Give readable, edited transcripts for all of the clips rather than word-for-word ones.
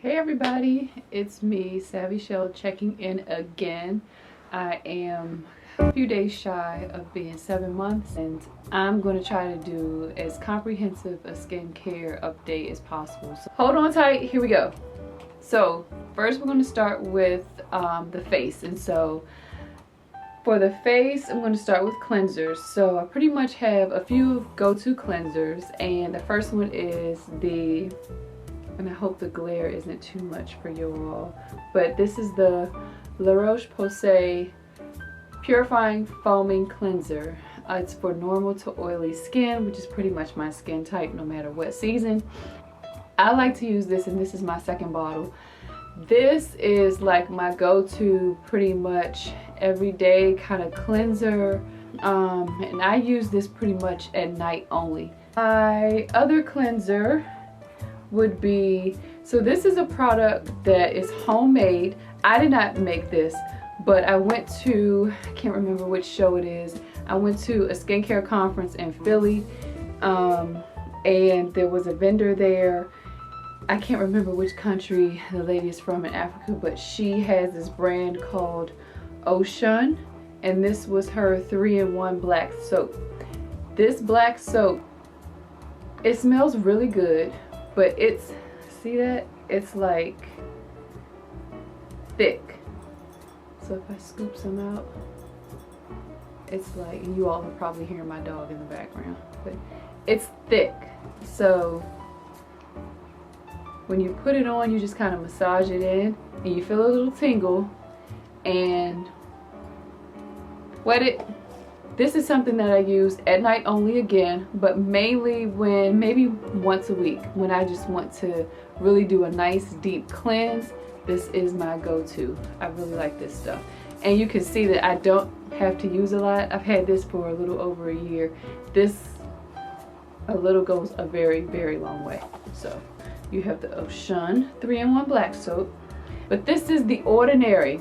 Hey everybody, it's me, Savvy Shell, checking in again. I am a few days shy of being 7 months, and I'm going to try to do as comprehensive a skincare update as possible. So hold on tight, here we go. So first we're going to start with the face, and so for the face I'm going to start with cleansers. So I pretty much have a few go-to cleansers, and the first one is and I hope the glare isn't too much for you all, but this is the Roche-Posay Purifying Foaming Cleanser. It's for normal to oily skin, which is pretty much my skin type no matter what season. I like to use this, and this is my second bottle. This is like my go-to pretty much everyday kind of cleanser, and I use this pretty much at night only. My other cleanser would be, so this is a product that is homemade. I did not make this, but I went to, I can't remember which show it is. I went to a skincare conference in Philly, and there was a vendor there. I can't remember which country the lady is from in Africa, but she has this brand called Lotion, and this was her 3-in-1 black soap. This black soap, it smells really good, but it's, see that? It's like thick. So if I scoop some out, it's like, and you all are probably hearing my dog in the background, but it's thick. So when you put it on, you just kind of massage it in, and you feel a little tingle, and wet it. This is something that I use at night only again, but mainly when, maybe once a week, when I just want to really do a nice deep cleanse. This is my go-to. I really like this stuff. And you can see that I don't have to use a lot. I've had this for a little over a year. This, a little goes a very, very long way. So you have the Lotion 3-in-1 black soap, but this is the Ordinary.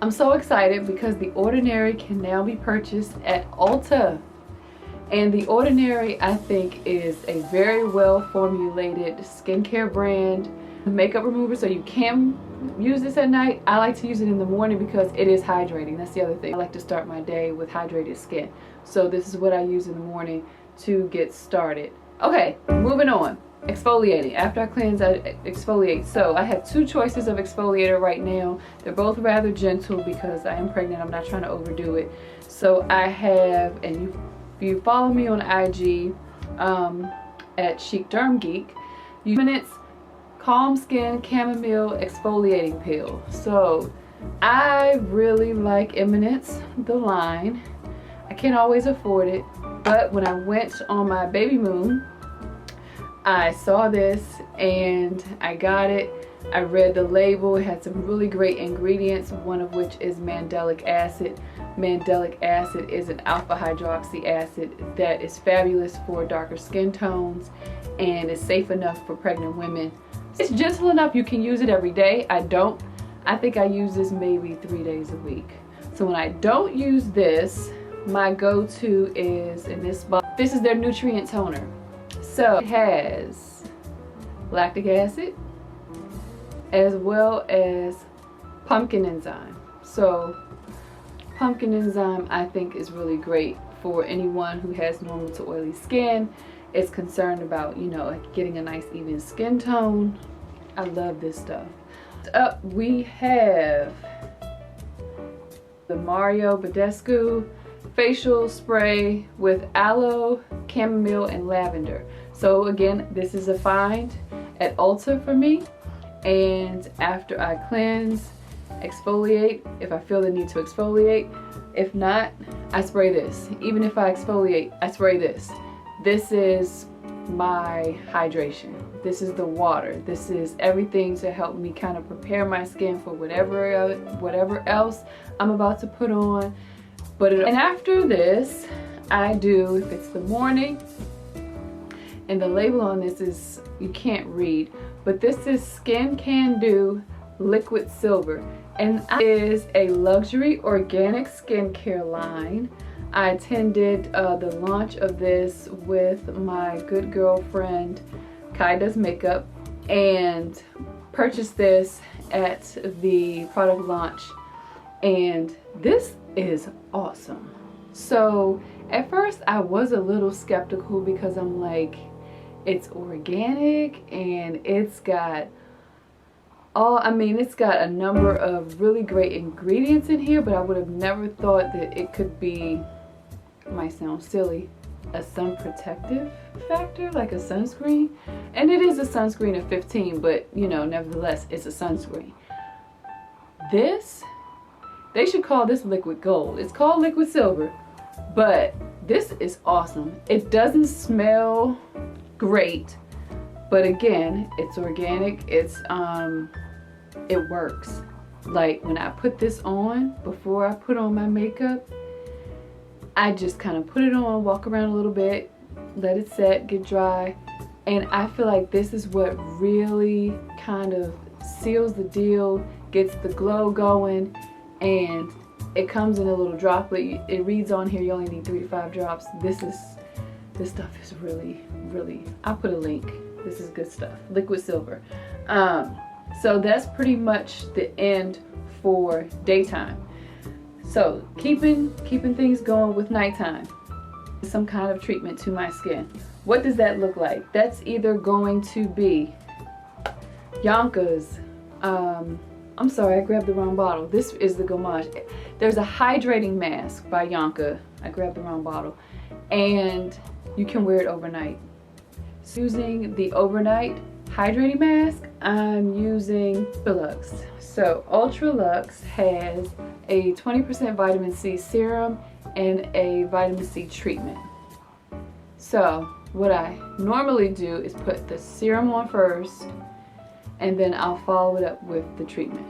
I'm so excited because the Ordinary can now be purchased at Ulta. And the Ordinary, I think, is a very well formulated skincare brand makeup remover, so you can use this at night. I like to use it in the morning because it is hydrating. That's the other thing. I like to start my day with hydrated skin. So this is what I use in the morning to get started. Okay, moving on. Exfoliating. After I cleanse, I exfoliate. So I have two choices of exfoliator right now. They're both rather gentle because I am pregnant. I'm not trying to overdo it. So I have, and you follow me on IG at Chic Derm Geek, Eminence Calm Skin Chamomile Exfoliating Pill. So I really like Eminence, the line. I can't always afford it, but when I went on my baby moon, I saw this and I got it. I read the label. It had some really great ingredients, one of which is mandelic acid. Mandelic acid is an alpha hydroxy acid that is fabulous for darker skin tones and is safe enough for pregnant women. It's gentle enough you can use it every day. I think I use this maybe 3 days a week. So when I don't use this, my go-to is in this bottle. This is their nutrient toner. So it has lactic acid as well as pumpkin enzyme. So pumpkin enzyme, I think, is really great for anyone who has normal to oily skin, is concerned about, you know, like getting a nice even skin tone. I love this stuff. Up we have the Badescu facial spray with aloe, chamomile, and lavender. So again, this is a find at Ulta for me. And after I cleanse, exfoliate, if I feel the need to exfoliate. If not, I spray this. Even if I exfoliate, I spray this. This is my hydration. This is the water. This is everything to help me kind of prepare my skin for whatever else I'm about to put on. And after this, I do, if it's the morning, and the label on this is, you can't read, but this is Skincando Liquid Silver, and it is a luxury organic skincare line. I attended the launch of this with my good girlfriend Kai Does Makeup, and purchased this at the product launch, and this is awesome. So at first I was a little skeptical because I'm like, it's organic and it's got it's got a number of really great ingredients in here, but I would have never thought that it could be, might sound silly, a sun protective factor, like a sunscreen. And it is a sunscreen of 15, but you know, nevertheless, it's a sunscreen. This, they should call this liquid gold. It's called liquid silver, but this is awesome. It doesn't smell great, but again, it's organic. It works. Like when I put this on, before I put on my makeup, I just kind of put it on, walk around a little bit, let it set, get dry, and I feel like this is what really kind of seals the deal, gets the glow going, and it comes in a little droplet. It reads on here you only need 3 to 5 drops. This stuff is really, really, I'll put a link. This is good stuff. Liquid silver. So that's pretty much the end for daytime. So keeping things going with nighttime. Some kind of treatment to my skin. What does that look like? That's either going to be Yon-Ka's, I'm sorry, I grabbed the wrong bottle. This is the Gommage. There's a hydrating mask by Yon-Ka. I grabbed the wrong bottle. And you can wear it overnight. So using the overnight hydrating mask, I'm using UltraLuxe. So UltraLuxe has a 20% vitamin C serum and a vitamin C treatment. So what I normally do is put the serum on first, and then I'll follow it up with the treatment.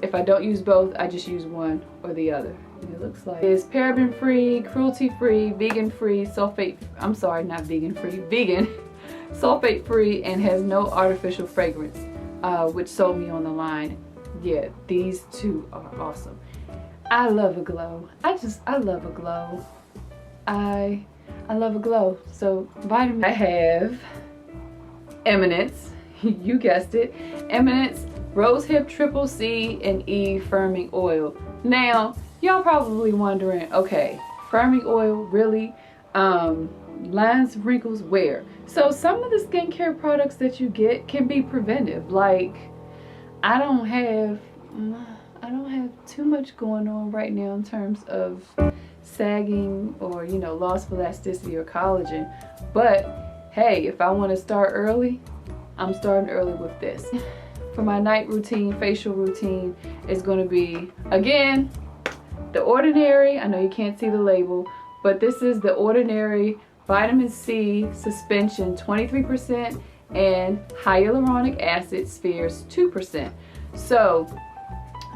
If I don't use both, I just use one or the other. And it looks like it's paraben free, cruelty free, vegan free, sulfate, I'm sorry, not vegan free, vegan, sulfate free, and has no artificial fragrance, which sold me on the line. Yeah, these two are awesome. I love a glow. I love a glow. I love a glow. So vitamin, I have Eminence, you guessed it, Eminence Rosehip Triple C and E Firming Oil. Now, y'all probably wondering, okay, firming oil, really? Lines, wrinkles, where? So some of the skincare products that you get can be preventive. Like, I don't have too much going on right now in terms of sagging or, you know, loss of elasticity or collagen. But hey, if I want to start early, I'm starting early with this. For my night routine, facial routine, is going to be, again, The Ordinary. I know you can't see the label, but this is The Ordinary Vitamin C Suspension 23% and Hyaluronic Acid Spheres 2%. So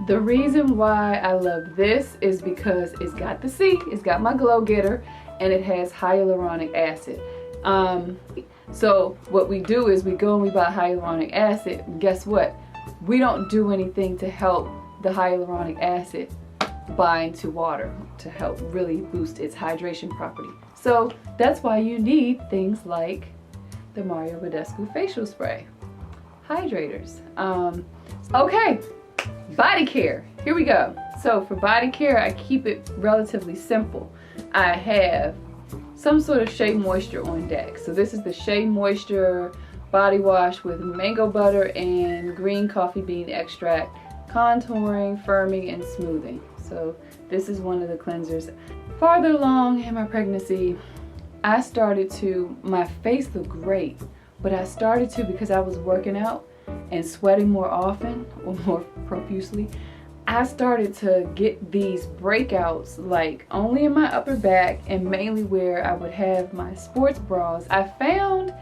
the reason why I love this is because it's got the C, it's got my glow getter, and it has hyaluronic acid. So what we do is we go and we buy hyaluronic acid. Guess what? We don't do anything to help the hyaluronic acid bind to water to help really boost its hydration property. So that's why you need things like the Mario Badescu facial spray hydrators. Okay, body care. Here we go. So for body care, I keep it relatively simple. I have some sort of SheaMoisture on deck. So this is the SheaMoisture body wash with mango butter and green coffee bean extract, contouring, firming, and smoothing. So this is one of the cleansers. Farther along in my pregnancy, I started to, my face looked great, but I started to, because I was working out and sweating more often or more profusely, I started to get these breakouts, like only in my upper back and mainly where I would have my sports bras. I found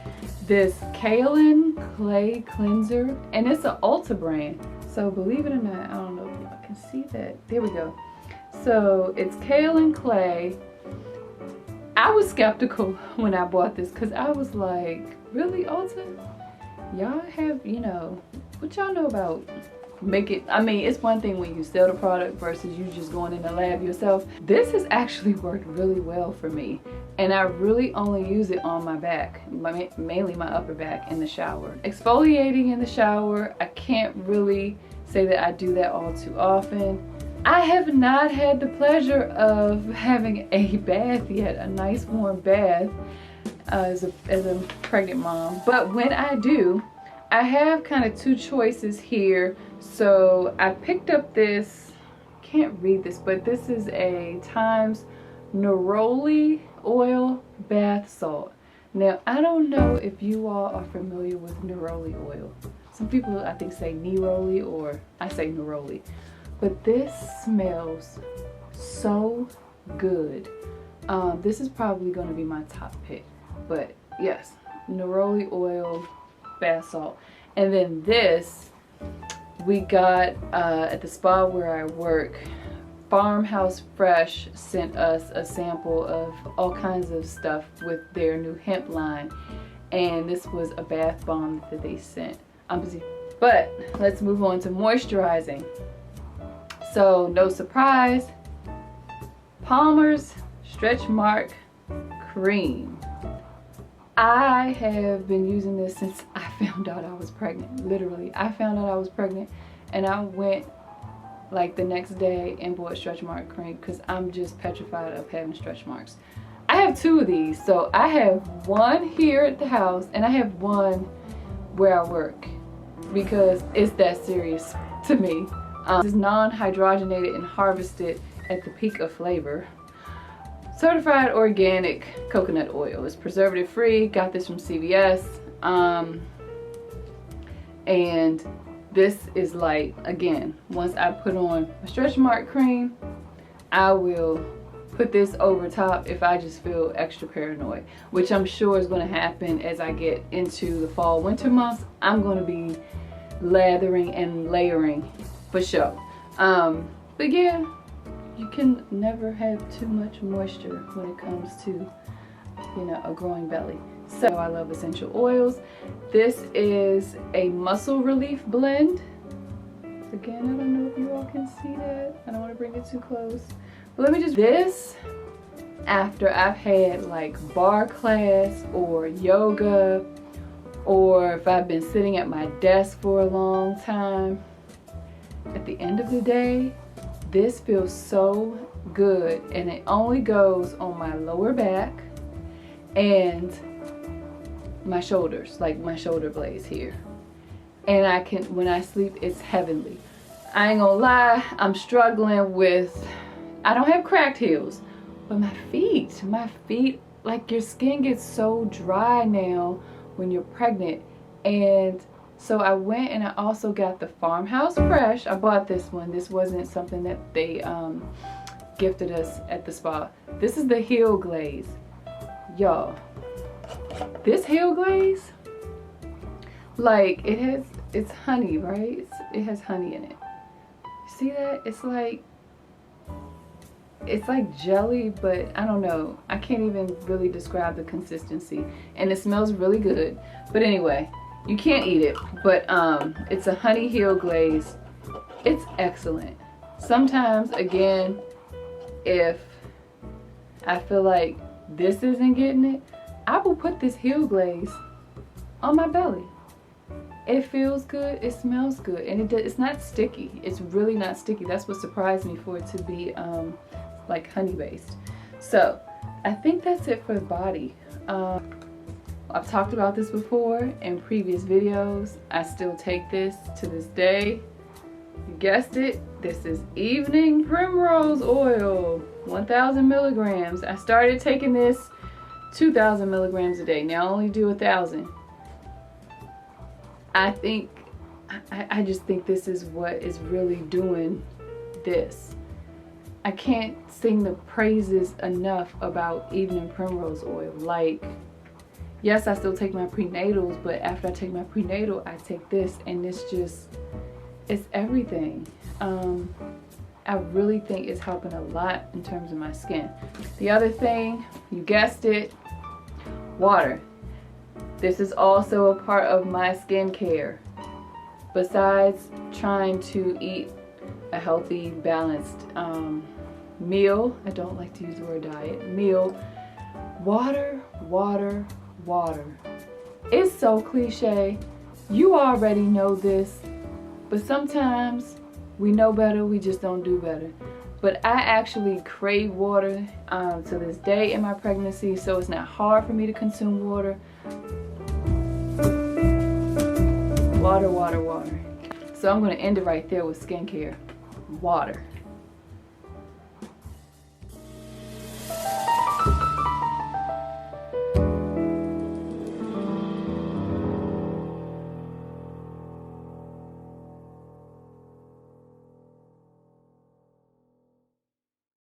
this Kaolin clay cleanser, and it's an Ulta brand. So believe it or not, I don't know if y'all can see that. There we go. So it's Kaolin clay. I was skeptical when I bought this because I was like, really, Ulta? Y'all have, you know, what y'all know about make it, I mean, it's one thing when you sell the product versus you just going in the lab yourself. This has actually worked really well for me. and I really only use it on my back, mainly my upper back in the shower. Exfoliating in the shower, I can't really say that I do that all too often. I have not had the pleasure of having a bath yet, a nice warm bath as a pregnant mom, but when I do, I have kind of two choices here. So I picked up this, can't read this, but this is a Thymes Neroli oil bath salt. Now I don't know if you all are familiar with Neroli oil. Some people I think say Neroli, or I say Neroli, but this smells so good. This is probably going to be my top pick, but yes, Neroli oil bath salt. And then this we got at the spa where I work. Farmhouse Fresh sent us a sample of all kinds of stuff with their new hemp line, and this was a bath bomb that they sent. But let's move on to moisturizing. So no surprise, Palmer's Stretch Mark Cream. I have been using this since I found out I was pregnant. Literally, I found out I was pregnant and I went like the next day and bought stretch mark cream because I'm just petrified of having stretch marks. I have two of these, so I have one here at the house and I have one where I work because it's that serious to me. This is non-hydrogenated and harvested at the peak of flavor. Certified organic coconut oil. It's preservative free. Got this from CVS. And this is like, again, once I put on a stretch mark cream, I will put this over top if I just feel extra paranoid, which I'm sure is going to happen as I get into the fall winter months. I'm going to be lathering and layering for sure. But yeah, you can never have too much moisture when it comes to, you know, a growing belly. So I love essential oils. This is a muscle relief blend. Again, I don't know if you all can see that. I don't want to bring it too close. But let me just, this after I've had like bar class or yoga, or if I've been sitting at my desk for a long time, at the end of the day, this feels so good, and it only goes on my lower back and my shoulders, like my shoulder blades here. And I can, when I sleep, it's heavenly. I ain't gonna lie, I'm struggling with, I don't have cracked heels, but my feet, like your skin gets so dry now when you're pregnant. And so I went and I also got the Farmhouse Fresh. I bought this one. This wasn't something that they gifted us at the spa. This is the heel glaze. Y'all, this heel glaze, like it's honey, right? It has honey in it. See that? It's like jelly, but I don't know. I can't even really describe the consistency. And it smells really good. But anyway, you can't eat it, but it's a honey heel glaze. It's excellent. Sometimes, again, if I feel like this isn't getting it, I will put this heel glaze on my belly. It feels good, it smells good, and it's not sticky. It's really not sticky. That's what surprised me for it to be like honey based. So I think that's it for the body. I've talked about this before in previous videos. I still take this to this day. You guessed it, this is Evening Primrose Oil, 1,000 milligrams. I started taking this 2,000 milligrams a day. Now I only do 1,000. I just think this is what is really doing this. I can't sing the praises enough about Evening Primrose Oil. Like, yes, I still take my prenatals, but after I take my prenatal, I take this, and it's everything. I really think it's helping a lot in terms of my skin. The other thing, you guessed it, water. This is also a part of my skincare. Besides trying to eat a healthy, balanced meal, I don't like to use the word diet, meal, Water, water, water. It's so cliche. You already know this, but sometimes we know better, we just don't do better. But I actually crave water to this day in my pregnancy, so it's not hard for me to consume water. Water, water, water. So I'm going to end it right there with skincare. Water.